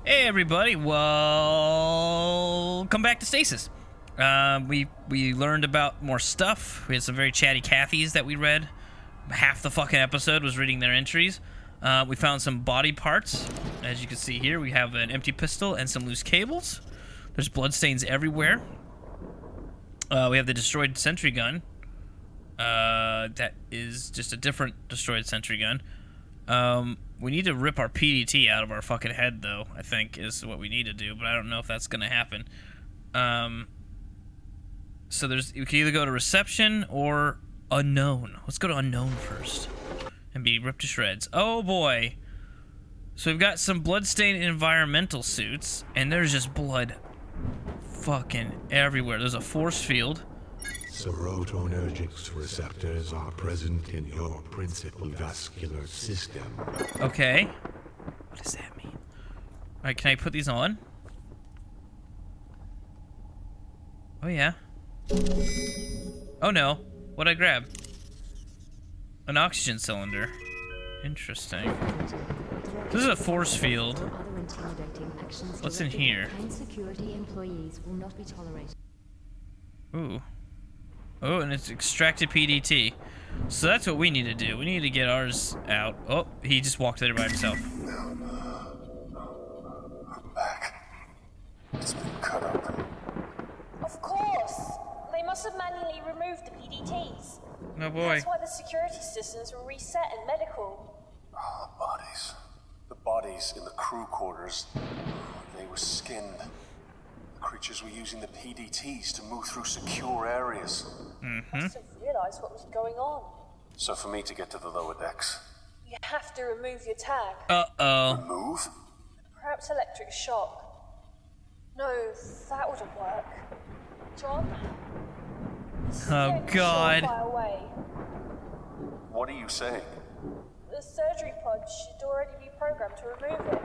Hey everybody, welcome back to Stasis. We learned about more stuff. We had some very chatty Cathys that we read. Half the fucking episode was reading their entries. We found some body parts. As you can see here, we have an empty pistol and some loose cables. There's bloodstains everywhere. We have the destroyed sentry gun. That is just a different destroyed sentry gun. We need to rip our PDT out of our fucking head, though, I think, is what we need to do, but I don't know if that's gonna happen. So you can either go to reception or unknown. Let's go to unknown first and be ripped to shreds. Oh, boy. So we've got some bloodstained environmental suits, and there's just blood fucking everywhere. There's a force field. Serotonergic receptors are present in your principal vascular system. Okay. What does that mean? Alright, can I put these on? Oh, yeah. Oh, no. What'd I grab? An oxygen cylinder. Interesting. This is a force field. What's in here? Ooh. Oh, and it's extracted PDT. So that's what we need to do. We need to get ours out. Oh, he just walked there by himself. I'm back. It's been cut open. Of course! They must have manually removed the PDTs. Oh boy. That's why the security systems were reset in medical. Oh, the bodies. The bodies in the crew quarters. They were skinned. The creatures were using the PDTs to move through secure areas. Must have realized what was going on. So for me to get to the lower decks... You have to remove your tag. Uh-oh. Remove? Perhaps electric shock. No, that wouldn't work. John? Oh, God. Far away. What are you saying? The surgery pod should already be programmed to remove it.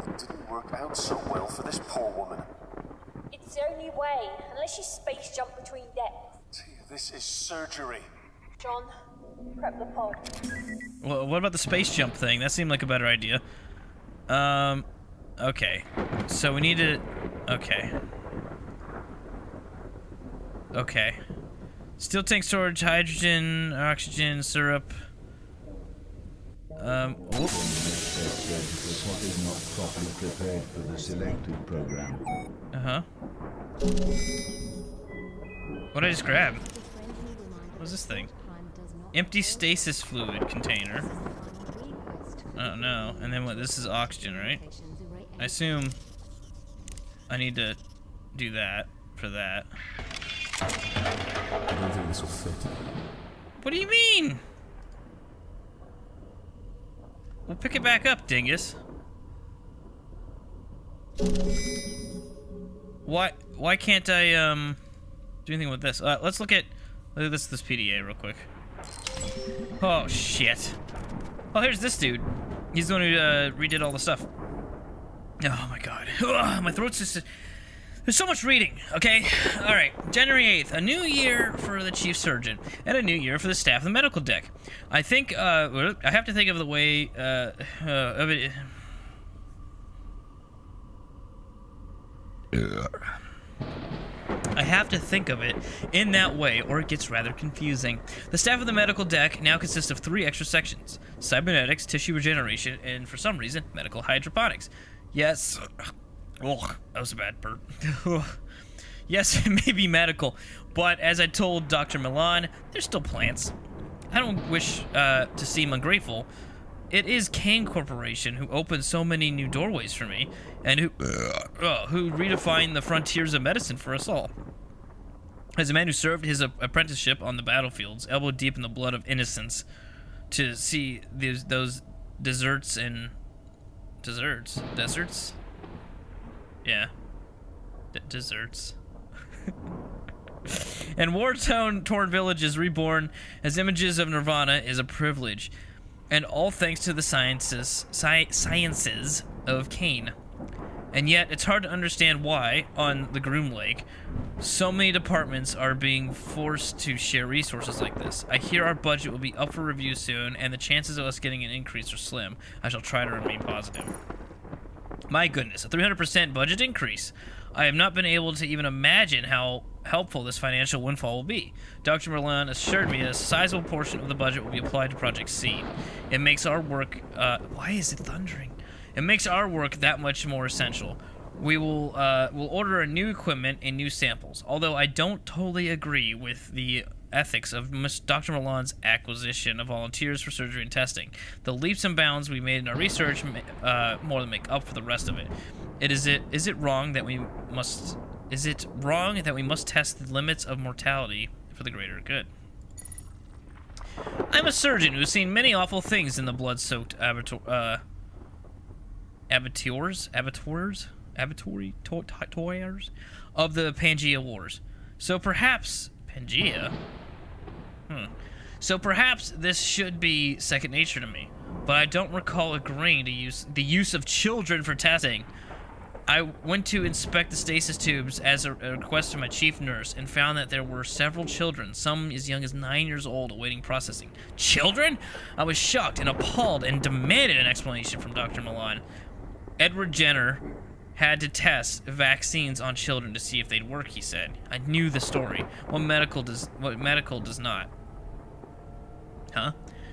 It didn't work out so well for this poor woman. It's the only way, unless you space jump between decks. This is surgery. John, prep the pod. Well, what about the space jump thing? That seemed like a better idea. Okay. So we need to... Okay. Okay. Steel tank storage, hydrogen, oxygen, syrup. What is not properly prepared for the selected program. Uh-huh. What did I just grab? What's this thing? Empty stasis fluid container. Oh no. And then what? This is oxygen, right? I assume I need to do that for that. I don't think this will fit. What do you mean? We'll pick it back up, dingus. Why can't I do anything with this? Let's look at this PDA real quick. Oh shit. Oh, here's this dude. He's the one who redid all the stuff. Oh my god. Ugh, my throat's just... There's so much reading, okay? Alright, January 8th, a new year for the chief surgeon, and a new year for the staff of the medical deck. I think, I have to think of the way, of it... I have to think of it in that way, or it gets rather confusing. The staff of the medical deck now consists of 3 extra sections: cybernetics, tissue regeneration, and for some reason, medical hydroponics. Yes. Ugh, that was a bad burp. Yes, it may be medical, but as I told Dr. Milan, they're still plants. I don't wish to seem ungrateful. It is Kane Corporation who opened so many new doorways for me, and who redefined the frontiers of medicine for us all. As a man who served his apprenticeship on the battlefields, elbow deep in the blood of innocence, to see those deserts? Yeah. Deserts. And war-torn villages reborn as images of Nirvana is a privilege. And all thanks to the sciences of Kane. And yet, it's hard to understand why, on the Groom Lake, so many departments are being forced to share resources like this. I hear our budget will be up for review soon, and the chances of us getting an increase are slim. I shall try to remain positive. My goodness, a 300% budget increase. I have not been able to even imagine how helpful this financial windfall will be. Dr. Merlin assured me that a sizable portion of the budget will be applied to Project Seed. It makes our work... why is it thundering? It makes our work that much more essential. We'll order a new equipment and new samples, although I don't totally agree with the ethics of Dr. Merlin's acquisition of volunteers for surgery and testing. The leaps and bounds we made in our research more than make up for the rest of it. Is it wrong that we must test the limits of mortality for the greater good? I'm a surgeon who's seen many awful things in the blood-soaked abattoirs of the Pangea Wars. So perhaps Pangea. So perhaps this should be second nature to me, but I don't recall agreeing to use the use of children for testing. I went to inspect the stasis tubes as a request of my chief nurse and found that there were several children, some as young as 9 years old, awaiting processing. Children? I was shocked and appalled and demanded an explanation from Dr. Milan. Edward Jenner had to test vaccines on children to see if they'd work, he said. I knew the story. What medical does not. Huh?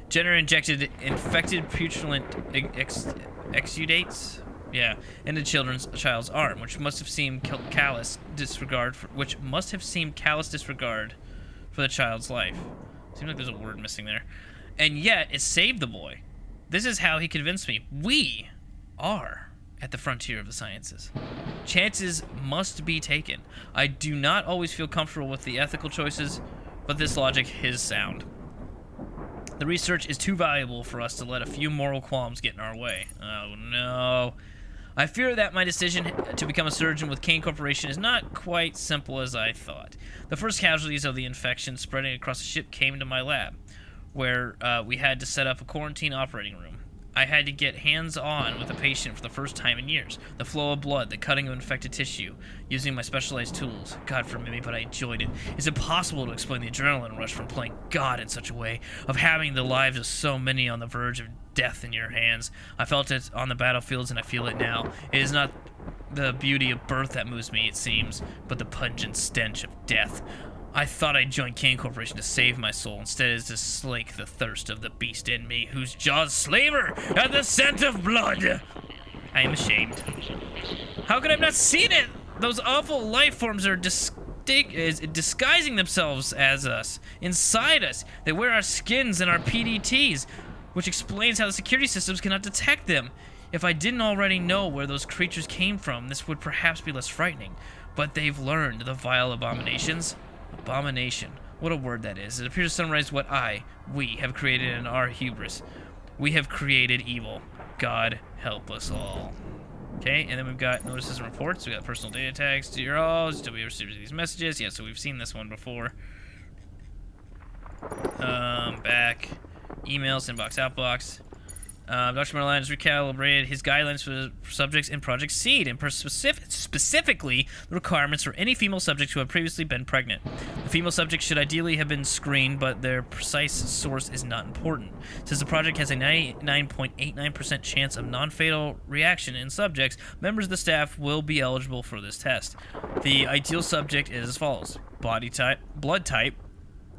Jenner injected infected putrescent exudates, into child's arm, which must have seemed callous disregard for the child's life. Seems like there's a word missing there. And yet, it saved the boy. This is how he convinced me. We are at the frontier of the sciences. Chances must be taken. I do not always feel comfortable with the ethical choices, but this logic is sound. The research is too valuable for us to let a few moral qualms get in our way. Oh no. I fear that my decision to become a surgeon with Kane Corporation is not quite simple as I thought. The first casualties of the infection spreading across the ship came to my lab, where we had to set up a quarantine operating room. I had to get hands-on with a patient for the first time in years. The flow of blood, the cutting of infected tissue, using my specialized tools. God forbid me, but I enjoyed it. It's impossible to explain the adrenaline rush from playing God in such a way, of having the lives of so many on the verge of death in your hands. I felt it on the battlefields, and I feel it now. It is not the beauty of birth that moves me, it seems, but the pungent stench of death. I thought I'd join Kane Corporation to save my soul. Instead, it's to slake the thirst of the beast in me, whose jaws slaver at the scent of blood. I am ashamed. How could I have not seen it? Those awful life forms are disguising themselves as us, inside us. They wear our skins and our PDTs, which explains how the security systems cannot detect them. If I didn't already know where those creatures came from, this would perhaps be less frightening. But they've learned, the vile abominations. Abomination. What a word that is. It appears to summarize what we have created in our hubris. We have created evil. God help us all. Okay, and then we've got notices and reports. We got personal data tags to your all. Still we received these messages. Yeah, so we've seen this one before. Back. Emails, inbox, outbox. Dr. Merlin has recalibrated his guidelines for subjects in Project Seed, and specifically the requirements for any female subjects who have previously been pregnant. The female subjects should ideally have been screened, but their precise source is not important. Since the project has a 99.89% chance of non-fatal reaction in subjects, members of the staff will be eligible for this test. The ideal subject is as follows: body type, blood type,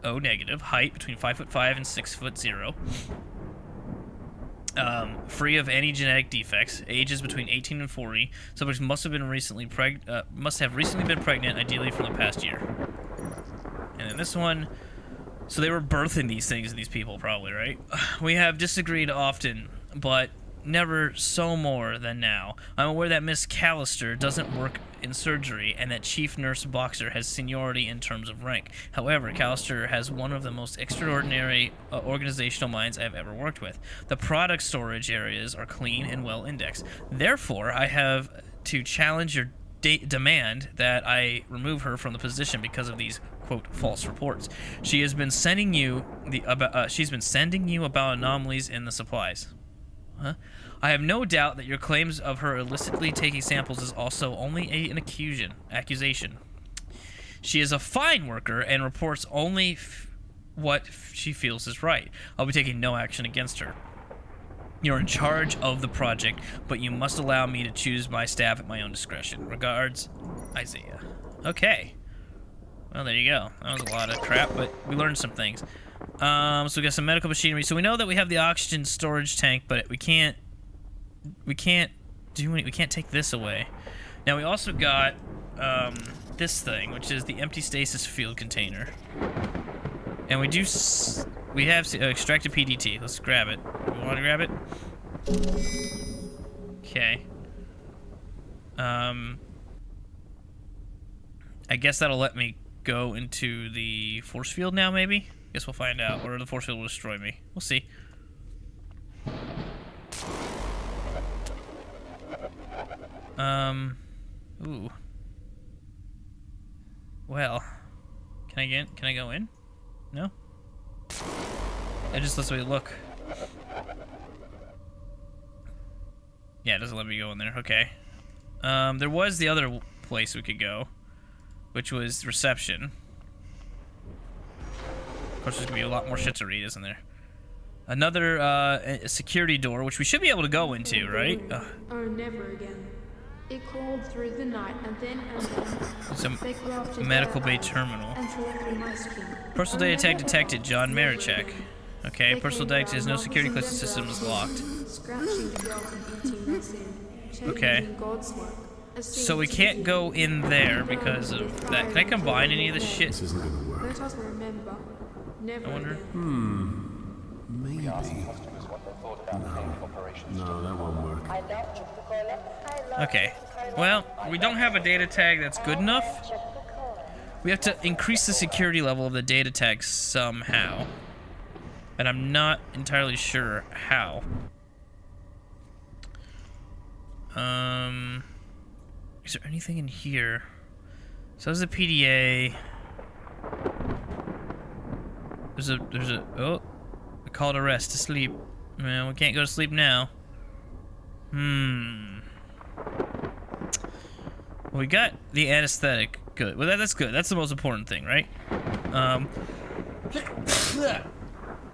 O negative, height between 5'5" and 6'0". Free of any genetic defects, ages between 18 and 40. Subjects must have recently been pregnant, ideally from the past year. And then this one, so they were birthing these things, these people probably, right? We have disagreed often, but never so more than now. I'm aware that Miss Callister doesn't work in surgery, and that Chief Nurse Boxer has seniority in terms of rank. However, Callister has one of the most extraordinary organizational minds I've ever worked with. The product storage areas are clean and well indexed. Therefore, I have to challenge your demand that I remove her from the position because of these quote false reports. She has been sending you about anomalies in the supplies. Huh? I have no doubt that your claims of her illicitly taking samples is also only an accusation. She is a fine worker and reports only what she feels is right. I'll be taking no action against her. You're in charge of the project, but you must allow me to choose my staff at my own discretion. Regards, Isaiah. Okay. Well, there you go. That was a lot of crap, but we learned some things. So we got some medical machinery. So we know that we have the oxygen storage tank, but we can't take this away. Now we also got this thing, which is the empty stasis field container. And we have extracted PDT. Let's grab it. You want to grab it? Okay. I guess that'll let me go into the force field now, maybe? Guess we'll find out. Or the force field will destroy me. We'll see. Ooh. Well. Can I go in? No? It just lets me look. Yeah, it doesn't let me go in there. Okay. There was the other place we could go, which was reception. Of course, there's gonna be a lot more shit to read, isn't there? Another security door, which we should be able to go into, right? Or never again. It called through the night, and then It's they crafted a medical their bay terminal. and selected my skin. Personal data tag detected. John Marichek. Okay, personal data has no security clearance system is locked. Scratching the girl from eating my sin. Okay. God's work. So we can't go in there because of that. Can I combine any of this shit? This isn't gonna work. Let us remember. Never I wonder. again. Maybe. No, that won't work. Okay. Well, we don't have a data tag that's good enough. We have to increase the security level of the data tag somehow. And I'm not entirely sure how. Is there anything in here? So there's a PDA. There's a oh, a call to rest, to sleep. Man, we can't go to sleep now. Well, we got the anesthetic. Good. Well, that's good. That's the most important thing, right?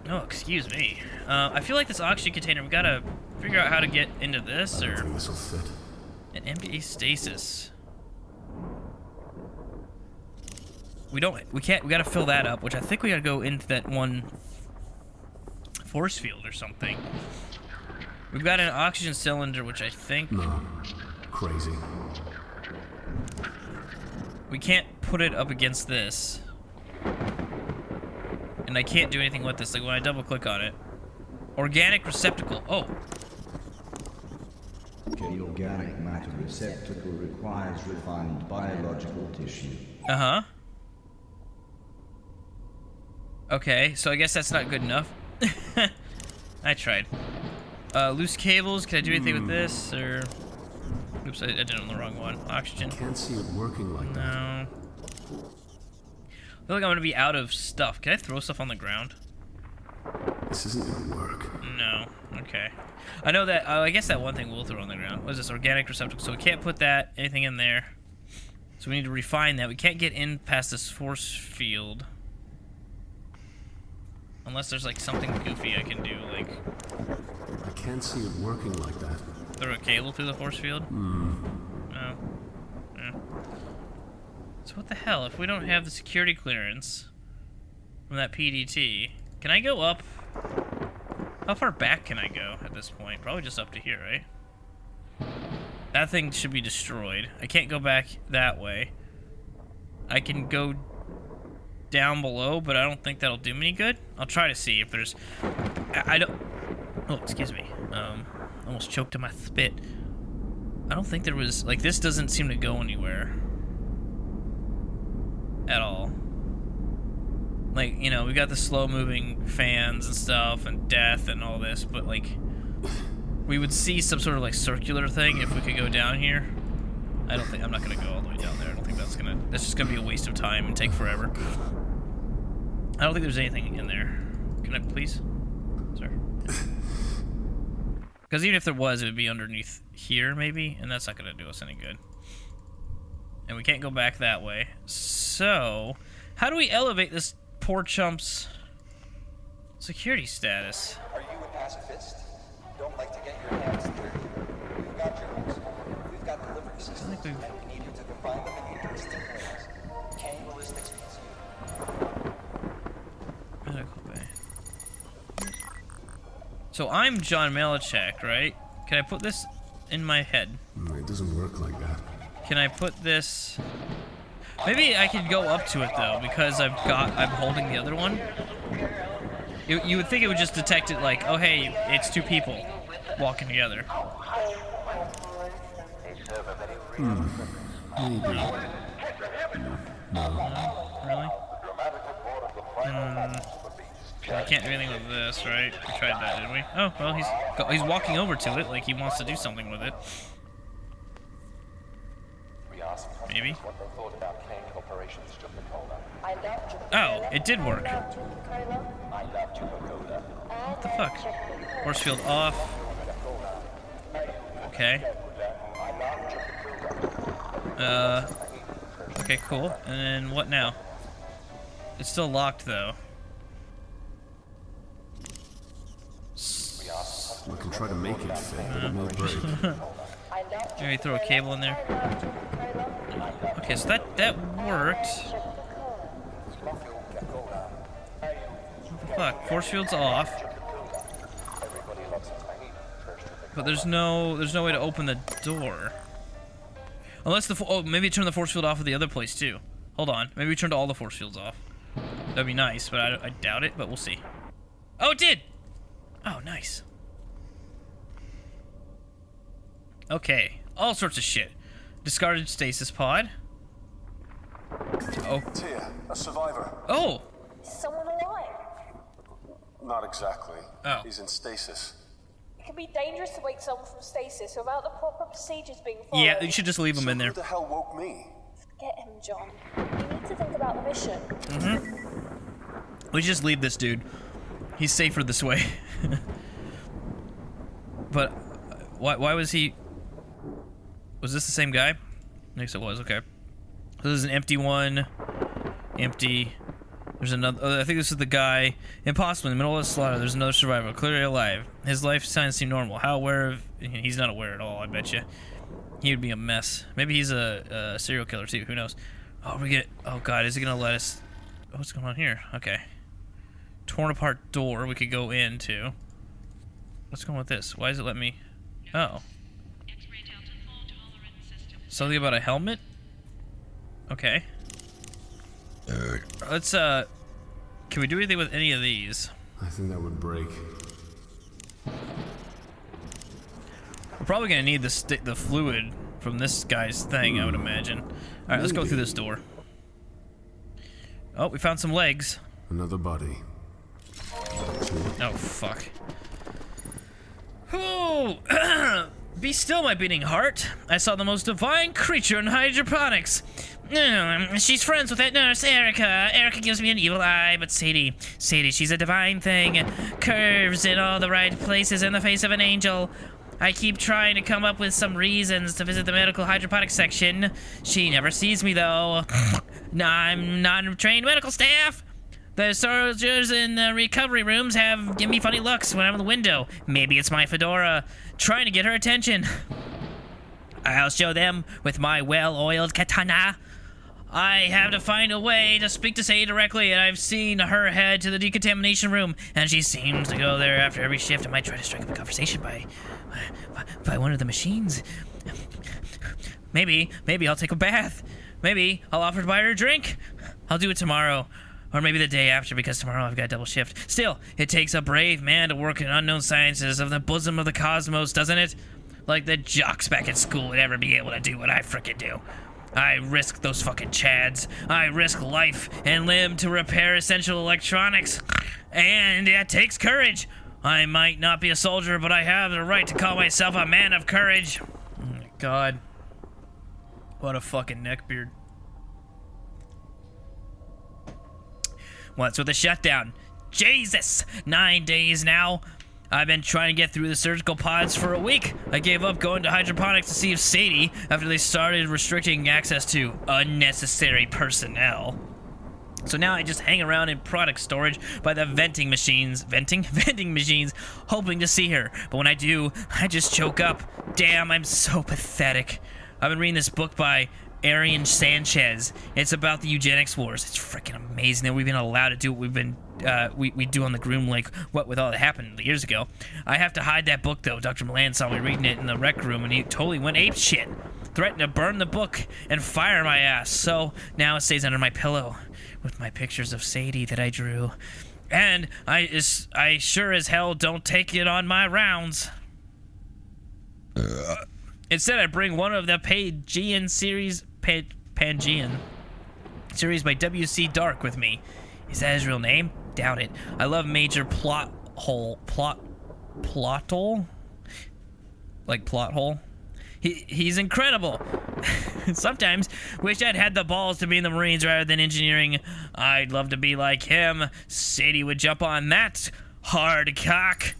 Oh, excuse me. I feel like this oxygen container, we gotta figure out how to get into this, or This'll fit. an empty stasis. We gotta fill that up, which I think we gotta go into that one force field or something. We've got an oxygen cylinder, which I think No. Crazy. we can't put it up against this. And I can't do anything with this, like when I double click on it. Organic receptacle, oh. The organic matter receptacle requires refined biological tissue. Uh-huh. Okay, so I guess that's not good enough. I tried. Loose cables, can I do anything with this, or... Oops, I did it on the wrong one. Oxygen. Can't see it working like that. No. I feel like I'm gonna be out of stuff. Can I throw stuff on the ground? This isn't gonna work. No. Okay. I know that, I guess that one thing we'll throw on the ground. What is this? Organic receptacle. So we can't put anything in there. So we need to refine that. We can't get in past this force field. Unless there's like something goofy I can do, like I can't see it working like that. throw a cable through the force field. No. Yeah. So what the hell? If we don't have the security clearance from that PDT, can I go up? How far back can I go at this point? Probably just up to here, right? That thing should be destroyed. I can't go back that way. I can go down below, but I don't think that'll do me any good. I'll try to see if there's... I don't... Oh, excuse me. Almost choked on my spit. I don't think there was... Like, this doesn't seem to go anywhere. At all. Like, you know, we got the slow-moving fans and stuff, and death and all this, but, like... We would see some sort of, like, circular thing if we could go down here. I don't think... I'm not gonna go all the way down there. I don't think that's gonna... That's just gonna be a waste of time and take forever. I don't think there's anything in there. Can I please? Sir? Because even if there was, it would be underneath here, maybe, and that's not gonna do us any good. And we can't go back that way. So, how do we elevate this poor chump's security status? Are you a pacifist? Don't like I think we've... Medical bay. So I'm John Malachek, right? Can I put this in my head? It doesn't work like that. Can I put this... Maybe I could go up to it though, because I'm holding the other one. You would think it would just detect it like, oh hey, it's two people walking together. Maybe. No. Really? I can't do anything with this, right? We tried that, didn't we? Oh, well, he's walking over to it like he wants to do something with it. Maybe. Oh, it did work. What the fuck? Force field off. Okay. Okay, cool. And then what now? It's still locked though. We can try to make it fit, but it won't break. Maybe throw a cable in there. Okay, so that worked. What the fuck? Force field's off. But there's no way to open the door. Unless maybe turn the force field off at the other place too. Hold on, maybe we turned all the force fields off. That'd be nice, but I doubt it. But we'll see. Oh, it did. Oh, nice. Okay, all sorts of shit. Discarded stasis pod. Oh. Tia, a survivor. Oh. Is someone alive? Not exactly. Oh. He's in stasis. It can be dangerous to wake someone from stasis without the proper procedures being followed. Yeah, you should just leave him in there. Who the hell woke me? Forget him, John. You need to think about the mission. We should just leave this dude. He's safer this way. But why was he? Was this the same guy? I guess it was. Okay. So this is an empty one. Empty. There's another. I think this is the guy. Impossible. In the middle of the slaughter, there's another survivor, clearly alive. His life signs seem normal. How aware of? He's not aware at all. I bet you. He would be a mess. Maybe he's a serial killer too. Who knows? Oh, we get. Oh God, is it gonna let us? Oh, what's going on here? Okay. Torn apart door. We could go into. What's going on with this? Why does it let me? Oh. Something about a helmet? Okay. Let's, can we do anything with any of these? I think that would break. We're probably gonna need the fluid from this guy's thing, I would imagine. Alright, let's go through this door. Oh, we found some legs. Another body. Oh, fuck. Oh! Be still, my beating heart. I saw the most divine creature in hydroponics. She's friends with that nurse, Erica. Erica gives me an evil eye, but Sadie, she's a divine thing. Curves in all the right places in the face of an angel. I keep trying to come up with some reasons to visit the medical hydroponics section. She never sees me, though. I'm not a trained medical staff. The soldiers in the recovery rooms give me funny looks when I'm in the window. Maybe it's my fedora, trying to get her attention. I'll show them with my well-oiled katana. I have to find a way to speak to Sadie directly, and I've seen her head to the decontamination room, and she seems to go there after every shift. I might try to strike up a conversation by one of the machines. Maybe I'll take a bath. Maybe I'll offer to buy her a drink. I'll do it tomorrow. Or maybe the day after, because tomorrow I've got a double shift. Still, it takes a brave man to work in unknown sciences of the bosom of the cosmos, doesn't it? Like the jocks back at school would ever be able to do what I frickin' do. I risk those fucking chads. I risk life and limb to repair essential electronics. And it takes courage. I might not be a soldier, but I have the right to call myself a man of courage. Oh my God. What a fucking neckbeard. What's with the shutdown? Jesus! 9 days now. I've been trying to get through the surgical pods for a week. I gave up going to hydroponics to see if Sadie, after they started restricting access to unnecessary personnel. So now I just hang around in product storage by the vending machines, hoping to see her. But when I do, I just choke up. Damn, I'm so pathetic. I've been reading this book by Arian Sanchez. It's about the eugenics wars. It's freaking amazing that we've been allowed to do what we've been we do on the Groom Lake. What with all that happened years ago. I have to hide that book though. Dr. Milan saw me reading it in the rec room and he totally went ape shit. Threatened to burn the book and fire my ass. So now it stays under my pillow with my pictures of Sadie that I drew. And I sure as hell don't take it on my rounds. Instead, I bring one of the Pangean series by W.C. Dark with me. Is that his real name? Doubt it. I love Major Plothole. Like plot hole. He's incredible. Sometimes wish I'd had the balls to be in the Marines rather than engineering. I'd love to be like him. Sadie would jump on that hard cock.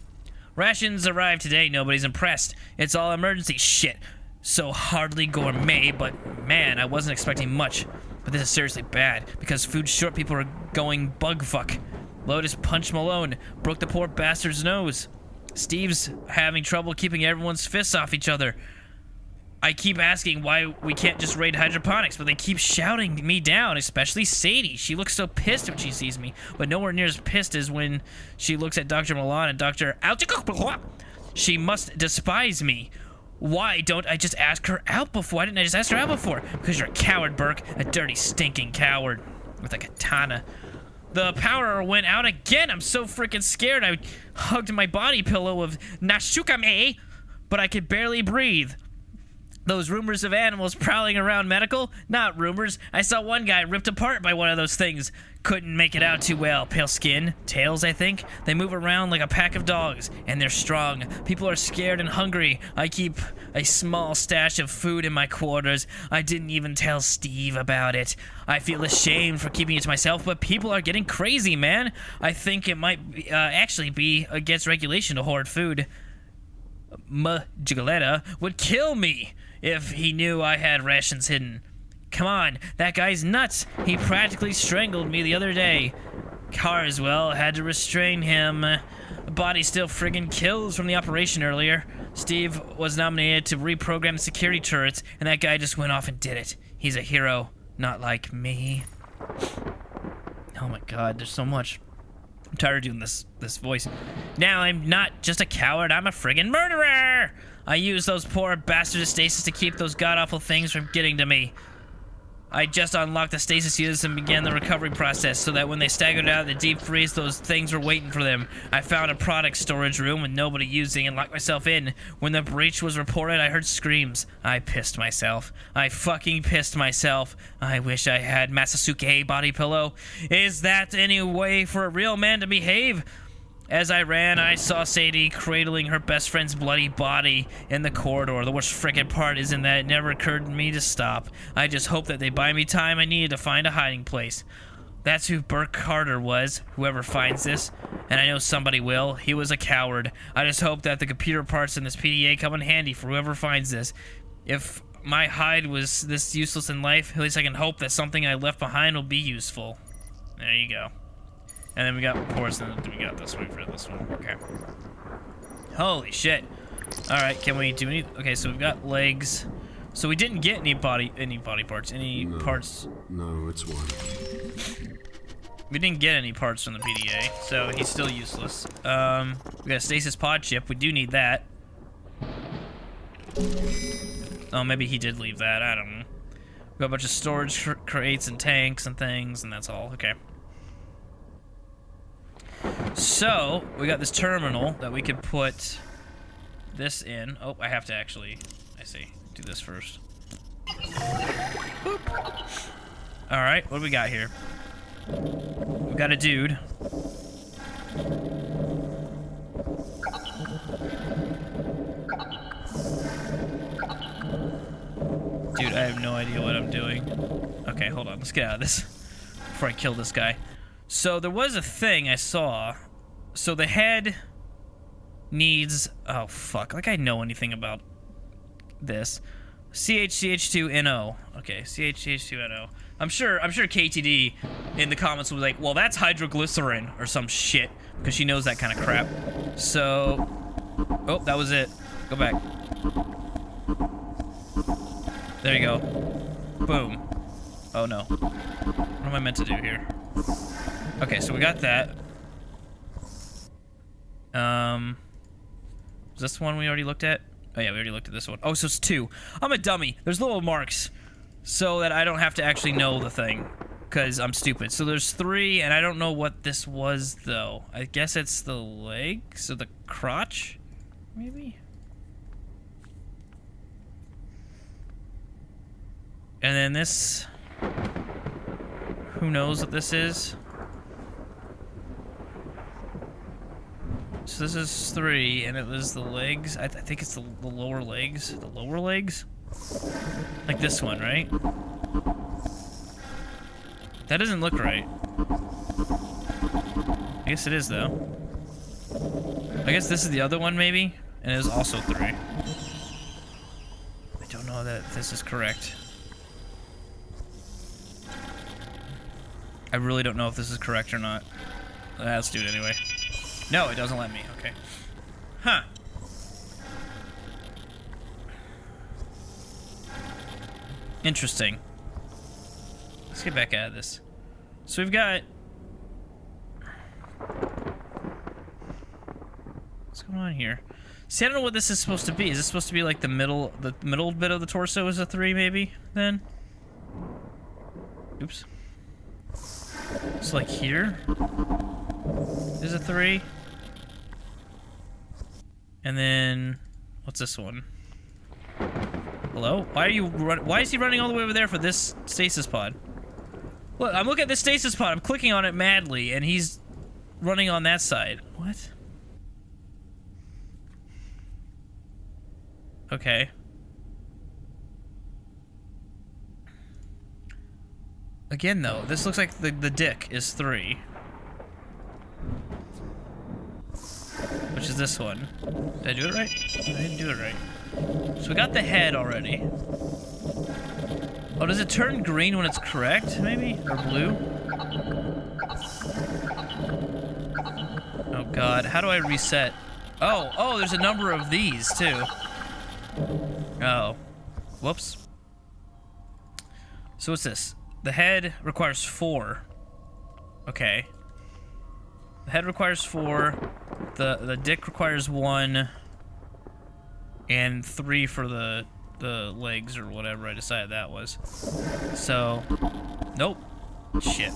Rations arrived today. Nobody's impressed. It's all emergency shit. So hardly gourmet, but man, I wasn't expecting much. But this is seriously bad because food's short. People are going bug fuck. Lotus punched Malone, broke the poor bastard's nose. Steve's having trouble keeping everyone's fists off each other. I keep asking why we can't just raid hydroponics, but they keep shouting me down, especially Sadie. She looks so pissed when she sees me, but nowhere near as pissed as when she looks at Dr. Milan and Dr. She must despise me. Why don't I just ask her out before? Why didn't I just ask her out before? Because you're a coward, Burke. A dirty, stinking coward. With a katana. The power went out again. I'm so freaking scared. I hugged my body pillow of Nashukame, but I could barely breathe. Those rumors of animals prowling around medical? Not rumors. I saw one guy ripped apart by one of those things. Couldn't make it out too well. Pale skin, tails, I think. They move around like a pack of dogs, and they're strong. People are scared and hungry. I keep a small stash of food in my quarters. I didn't even tell Steve about it. I feel ashamed for keeping it to myself, but people are getting crazy, man. I think it might actually be against regulation to hoard food. Gigoletta would kill me if he knew I had rations hidden. Come on, that guy's nuts. He practically strangled me the other day. Carswell had to restrain him. The body still friggin' kills from the operation earlier. Steve was nominated to reprogram security turrets, and that guy just went off and did it. He's a hero, not like me. Oh my god, there's so much. I'm tired of doing this voice. Now I'm not just a coward, I'm a friggin' murderer! I used those poor bastard stasis to keep those god-awful things from getting to me. I just unlocked the stasis units and began the recovery process so that when they staggered out of the deep freeze, those things were waiting for them. I found a product storage room with nobody using and locked myself in. When the breach was reported, I heard screams. I pissed myself. I fucking pissed myself. I wish I had Masasuke body pillow. Is that any way for a real man to behave? As I ran, I saw Sadie cradling her best friend's bloody body in the corridor. The worst frickin' part isn't that it never occurred to me to stop. I just hope that they buy me time I needed to find a hiding place. That's who Burke Carter was, whoever finds this. And I know somebody will. He was a coward. I just hope that the computer parts in this PDA come in handy for whoever finds this. If my hide was this useless in life, at least I can hope that something I left behind will be useful. There you go. And then we got reports, and then we got this one for this one. Okay. Holy shit. Alright, can we do any... Okay, so we've got legs. So we didn't get any body parts. No, parts... No, it's one. We didn't get any parts from the PDA, so he's still useless. We got a stasis pod chip. We do need that. Oh, maybe he did leave that. I don't know. We got a bunch of storage crates and tanks and things, and that's all. Okay. So, we got this terminal that we could put this in. Oh, I have to actually, I see, do this first. Alright, what do we got here? We got a dude. Dude, I have no idea what I'm doing. Okay, hold on, let's get out of this before I kill this guy. So there was a thing I saw. So the head needs... Oh, fuck. Like I know anything about this. CHCH2NO. Okay, CHCH2NO. I'm sure KTD in the comments was like, well, that's hydroglycerin or some shit. Because she knows that kind of crap. So... Oh, that was it. Go back. There you go. Boom. Oh no. What am I meant to do here? Okay, so we got that. Is this the one we already looked at? Oh yeah, we already looked at this one. Oh, so it's 2. I'm a dummy. There's little marks so that I don't have to actually know the thing because I'm stupid. So there's 3, and I don't know what this was though. I guess it's the legs or the crotch, maybe? And then this, who knows what this is? So this is 3, and it was the legs. I think it's the lower legs. The lower legs? Like this one, right? That doesn't look right. I guess it is, though. I guess this is the other one, maybe? And it was also 3. I don't know that this is correct. I really don't know if this is correct or not. Let's do it anyway. No, it doesn't let me. Okay. Huh. Interesting. Let's get back out of this. So we've got... What's going on here? See, I don't know what this is supposed to be. Is this supposed to be like the middle bit of the torso is a 3, maybe? Then? Oops. It's like here is a 3. And then, what's this one? Hello? Why is he running all the way over there for this stasis pod? Look, I'm looking at this stasis pod. I'm clicking on it madly, and he's running on that side. What? Okay. Again, though, this looks like the dick is 3. Which is this one. Did I do it right? I didn't do it right. So we got the head already. Oh, does it turn green when it's correct, maybe? Or blue? Oh god, how do I reset? Oh, there's a number of these, too. Oh. Whoops. So what's this? The head requires 4. Okay. The head requires 4. The dick requires 1. And 3 for the legs or whatever I decided that was. So, nope. Shit.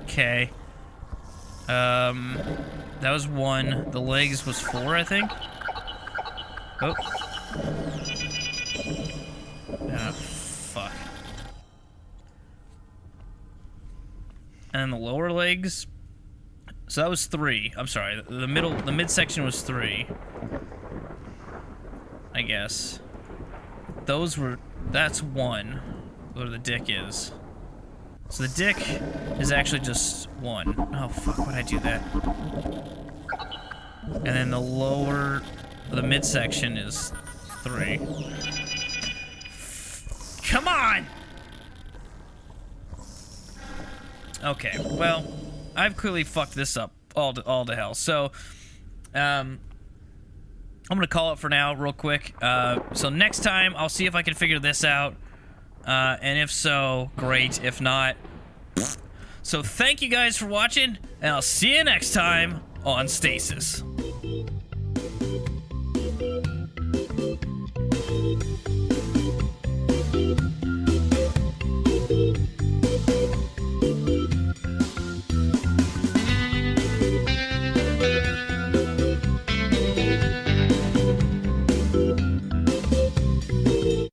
Okay. That was 1. The legs was 4, I think. Oh. Ah, fuck. And the lower legs. So that was 3. I'm sorry. The midsection was 3. I guess. That's 1. Where the dick is. So the dick is actually just 1. Oh fuck, why'd I do that? And then the midsection is 3. Come on! Okay, well, I've clearly fucked this up all to hell. So, I'm gonna call it for now, real quick. So next time, I'll see if I can figure this out. And if so, great. If not, so thank you guys for watching, and I'll see you next time on Stasis.